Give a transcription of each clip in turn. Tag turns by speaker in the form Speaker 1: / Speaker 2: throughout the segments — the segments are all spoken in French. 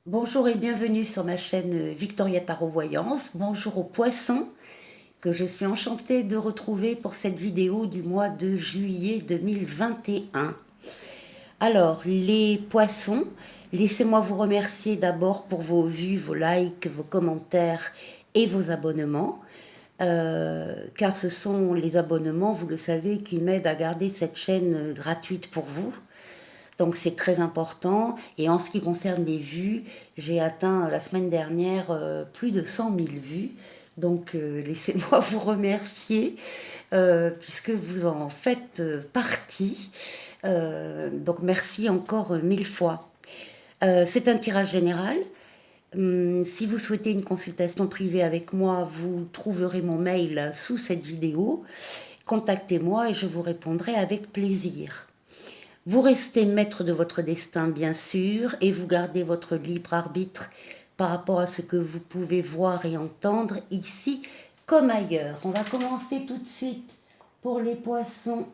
Speaker 1: Bonjour et bienvenue sur ma chaîne Victoria Tarot Voyance. Bonjour aux poissons que je suis enchantée de retrouver pour cette vidéo du mois de juillet 2021. Alors, les poissons, laissez-moi vous remercier d'abord pour vos vues, vos likes, vos commentaires et vos abonnements. Car ce sont les abonnements, vous le savez, qui m'aident à garder cette chaîne gratuite pour vous. Donc c'est très important. Et en ce qui concerne les vues, j'ai atteint la semaine dernière plus de 100 000 vues. Donc laissez-moi vous remercier puisque vous en faites partie. Donc merci encore 1000 fois. C'est un tirage général. Si vous souhaitez une consultation privée avec moi, vous trouverez mon mail sous cette vidéo. Contactez-moi et je vous répondrai avec plaisir. Vous restez maître de votre destin, bien sûr, et vous gardez votre libre arbitre par rapport à ce que vous pouvez voir et entendre ici comme ailleurs. On va commencer tout de suite pour les poissons.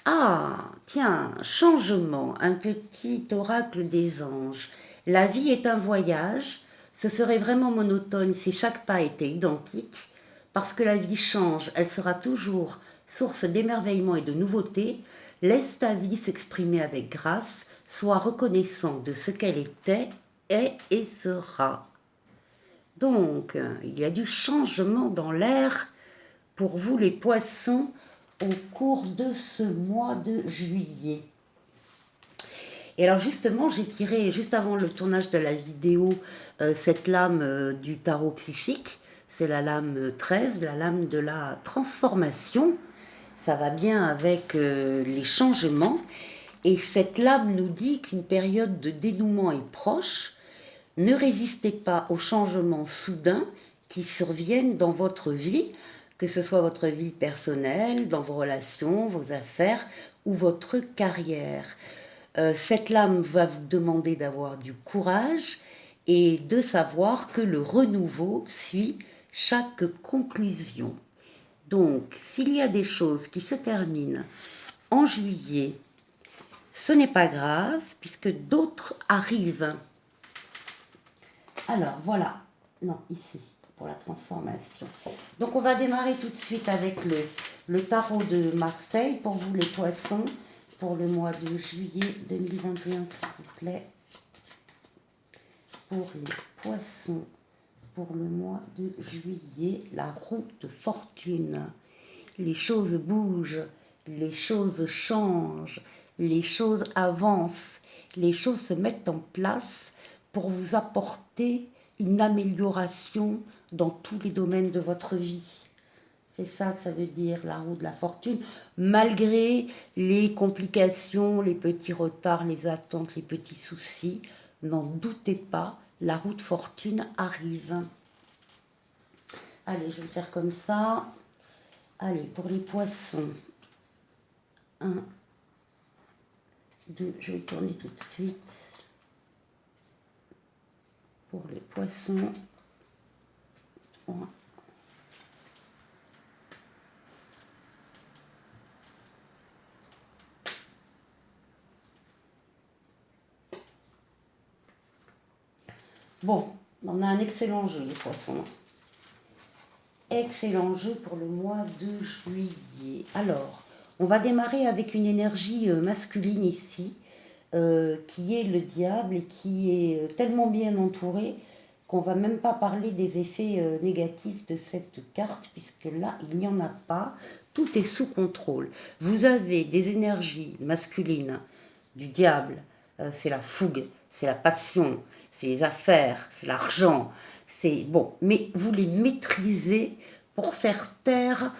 Speaker 1: Ah, tiens, changement, un petit oracle des anges. La vie est un voyage. Ce serait vraiment monotone si chaque pas était identique. Parce que la vie change, elle sera toujours source d'émerveillement et de nouveautés. Laisse ta vie s'exprimer avec grâce. Sois reconnaissant de ce qu'elle était, est et sera. Donc, il y a du changement dans l'air pour vous les poissons au cours de ce mois de juillet. Et alors justement, j'ai tiré juste avant le tournage de la vidéo cette lame du tarot psychique. C'est la lame 13, la lame de la transformation. Ça va bien avec les changements. Et cette lame nous dit qu'une période de dénouement est proche. Ne résistez pas aux changements soudains qui surviennent dans votre vie, que ce soit votre vie personnelle, dans vos relations, vos affaires ou votre carrière. Cette lame va vous demander d'avoir du courage et de savoir que le renouveau suit chaque conclusion. Donc, s'il y a des choses qui se terminent en juillet, ce n'est pas grave puisque d'autres arrivent. Alors, voilà. Non, ici, pour la transformation. Donc, on va démarrer tout de suite avec le tarot de Marseille pour vous, les poissons, pour le mois de juillet 2021, s'il vous plaît. Pour les poissons, pour le mois de juillet, la roue de fortune. Les choses bougent, les choses changent, les choses avancent, les choses se mettent en place pour vous apporter une amélioration dans tous les domaines de votre vie. C'est ça que ça veut dire, la roue de la fortune, malgré les complications, les petits retards, les attentes, les petits soucis. N'en doutez pas, la roue de fortune arrive. Allez, je vais le faire comme ça. Allez, pour les poissons. 1, 2, je vais tourner tout de suite. Pour les poissons. 3. Bon, on a un excellent jeu, les poissons. Excellent jeu pour le mois de juillet. Alors, on va démarrer avec une énergie masculine ici, qui est le diable et qui est tellement bien entouré qu'on va même pas parler des effets négatifs de cette carte, puisque là, il n'y en a pas. Tout est sous contrôle. Vous avez des énergies masculines du diable, c'est la fougue, c'est la passion, c'est les affaires, c'est l'argent, c'est bon, mais vous les maîtrisez pour faire taire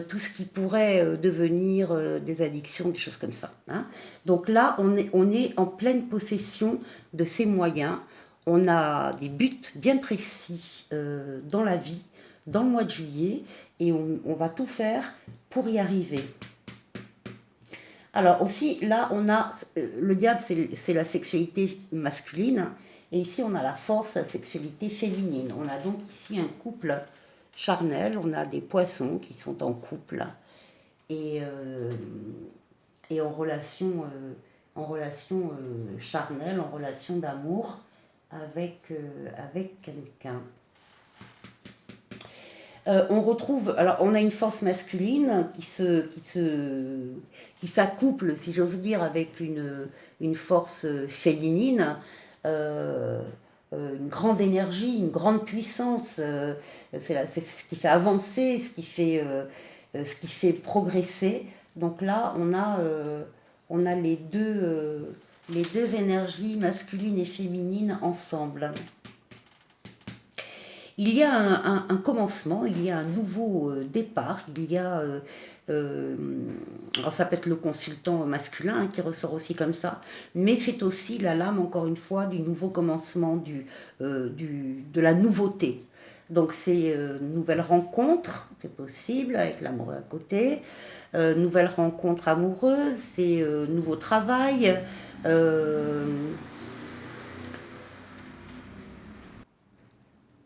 Speaker 1: tout ce qui pourrait devenir des addictions, des choses comme ça. Hein. Donc là, on est en pleine possession de ces moyens. On a des buts bien précis dans la vie, dans le mois de juillet, et on va tout faire pour y arriver. Alors aussi, là, on a le diable, c'est la sexualité masculine, et ici, on a la force, la sexualité féminine. On a donc ici un couple charnel, on a des poissons qui sont en couple et en relation en relation charnelle, en relation d'amour avec quelqu'un. On retrouve, alors on a une force masculine qui s'accouple, si j'ose dire, avec une force féminine, euh, une grande énergie, une grande puissance. C'est ce qui fait avancer, ce qui fait progresser. Donc là, on a les deux énergies masculines et féminines ensemble. Il y a un commencement, il y a un nouveau départ, il y a, euh, alors ça peut être le consultant masculin hein, qui ressort aussi comme ça, mais c'est aussi la lame, encore une fois, du nouveau commencement, de la nouveauté. Donc c'est une nouvelle rencontre, c'est possible, avec l'amour à côté, nouvelle rencontre amoureuse, c'est nouveau travail, euh,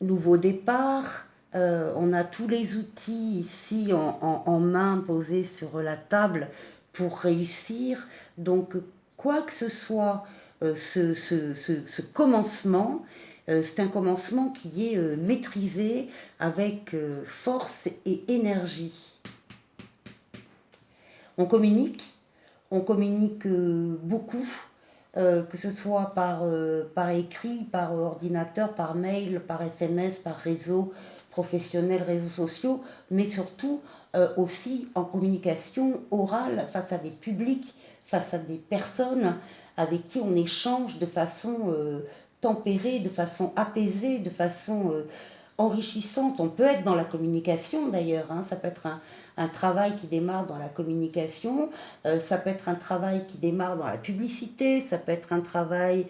Speaker 1: nouveau départ. On a tous les outils ici en main posés sur la table pour réussir. Donc, quoi que ce soit ce commencement, c'est un commencement qui est maîtrisé avec force et énergie. On communique, on communique beaucoup, que ce soit par écrit, par ordinateur, par mail, par SMS, par réseau professionnel, réseaux sociaux, mais surtout aussi en communication orale face à des publics, face à des personnes avec qui on échange de façon tempérée, de façon apaisée, de façon enrichissante. On peut être dans la communication d'ailleurs, hein. Ça peut être un travail qui démarre dans la communication, ça peut être un travail qui démarre dans la publicité, ça peut être un travail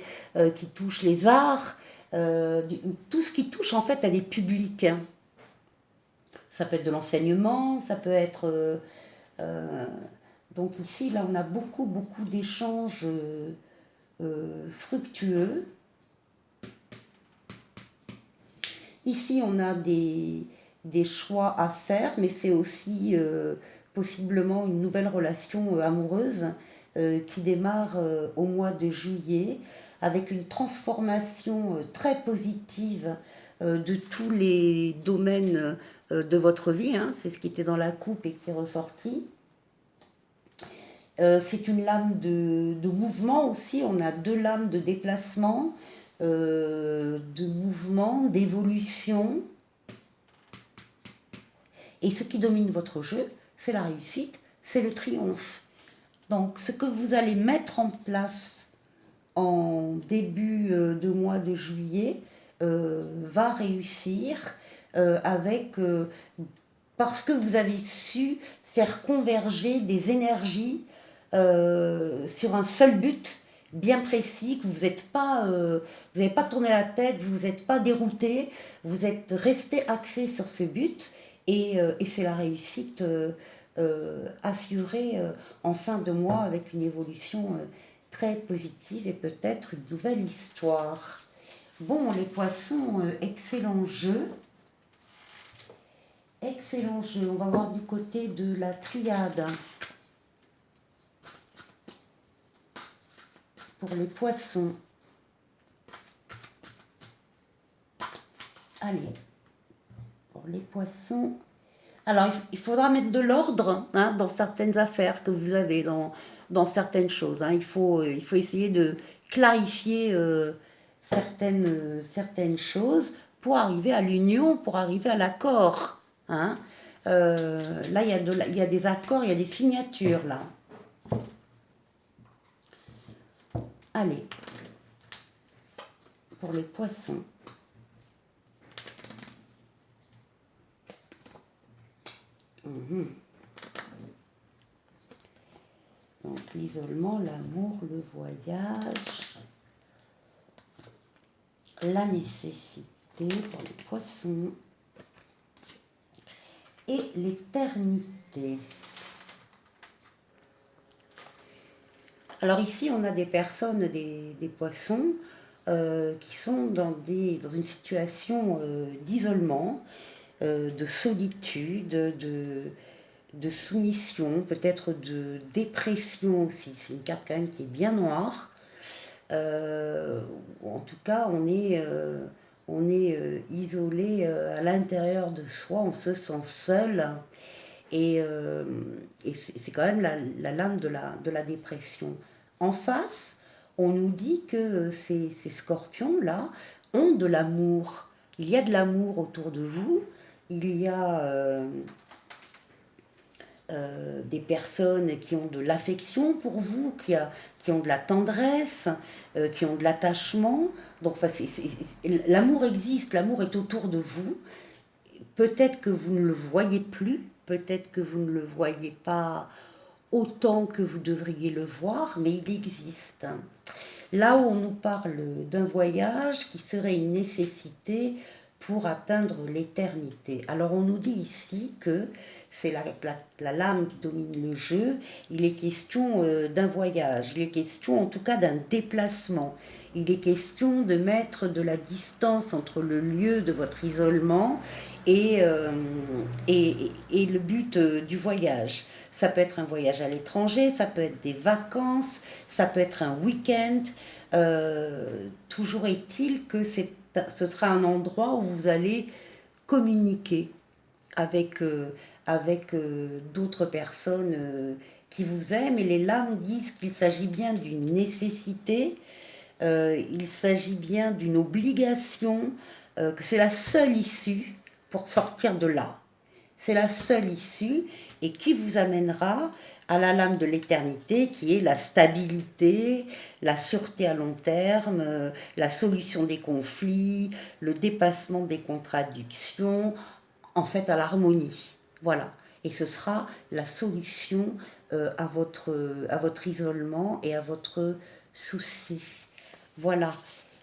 Speaker 1: qui touche les arts, tout ce qui touche en fait à des publics, hein. Ça peut être de l'enseignement, ça peut être... euh, donc ici, là, on a beaucoup d'échanges fructueux. Ici, on a des choix à faire, mais c'est aussi possiblement une nouvelle relation amoureuse qui démarre au mois de juillet avec une transformation très positive de tous les domaines de votre vie, hein. C'est ce qui était dans la coupe et qui est ressorti. C'est une lame de mouvement aussi, on a deux lames de déplacement, de mouvement, d'évolution. Et ce qui domine votre jeu, c'est la réussite, c'est le triomphe. Donc ce que vous allez mettre en place en début de mois de juillet va réussir avec parce que vous avez su faire converger des énergies sur un seul but bien précis, que vous n'avez pas tourné la tête, vous n'êtes pas dérouté, vous êtes resté axé sur ce but et c'est la réussite assurée en fin de mois avec une évolution très positive et peut-être une nouvelle histoire. Bon, les poissons, excellent jeu. Excellent jeu. On va voir du côté de la triade. Pour les poissons. Allez. Pour les poissons. Alors, il faudra mettre de l'ordre hein, dans certaines affaires que vous avez, dans certaines choses. Hein. Il faut essayer de clarifier certaines choses pour arriver à l'union, pour arriver à l'accord. Hein. Là, il y a des accords, il y a des signatures, là. Allez, pour les poissons. Donc l'isolement, l'amour, le voyage, la nécessité pour les poissons et l'éternité. Alors ici, on a des personnes, des poissons, qui sont dans une situation d'isolement, de solitude, de soumission, peut-être de dépression aussi. C'est une carte quand même qui est bien noire. En tout cas, on est isolé à l'intérieur de soi, on se sent seul. Et, euh, et c'est quand même la lame de la dépression. En face, on nous dit que ces scorpions-là ont de l'amour. Il y a de l'amour autour de vous. Il y a des personnes qui ont de l'affection pour vous, qui ont de la tendresse, qui ont de l'attachement. Donc, enfin, l'amour existe, l'amour est autour de vous. Peut-être que vous ne le voyez plus, peut-être que vous ne le voyez pas autant que vous devriez le voir, mais il existe. Là où on nous parle d'un voyage qui serait une nécessité pour atteindre l'éternité. Alors on nous dit ici que c'est la lame qui domine le jeu, il est question d'un voyage, il est question en tout cas d'un déplacement, il est question de mettre de la distance entre le lieu de votre isolement et, et le but du voyage. Ça peut être un voyage à l'étranger, ça peut être des vacances, ça peut être un week-end. Toujours est-il que ce sera un endroit où vous allez communiquer avec, d'autres personnes qui vous aiment. Et les lames disent qu'il s'agit bien d'une nécessité, il s'agit bien d'une obligation, que c'est la seule issue pour sortir de là. C'est la seule issue et qui vous amènera à la lame de l'éternité qui est la stabilité, la sûreté à long terme, la solution des conflits, le dépassement des contradictions, en fait à l'harmonie. Voilà. Et ce sera la solution à votre isolement et à votre souci. Voilà.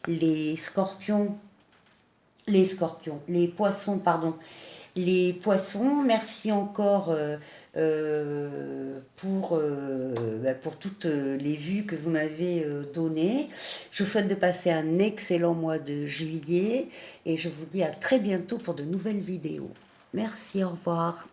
Speaker 1: Les scorpions, les poissons, pardon, les poissons, merci encore pour toutes les vues que vous m'avez données. Je vous souhaite de passer un excellent mois de juillet et je vous dis à très bientôt pour de nouvelles vidéos. Merci, au revoir.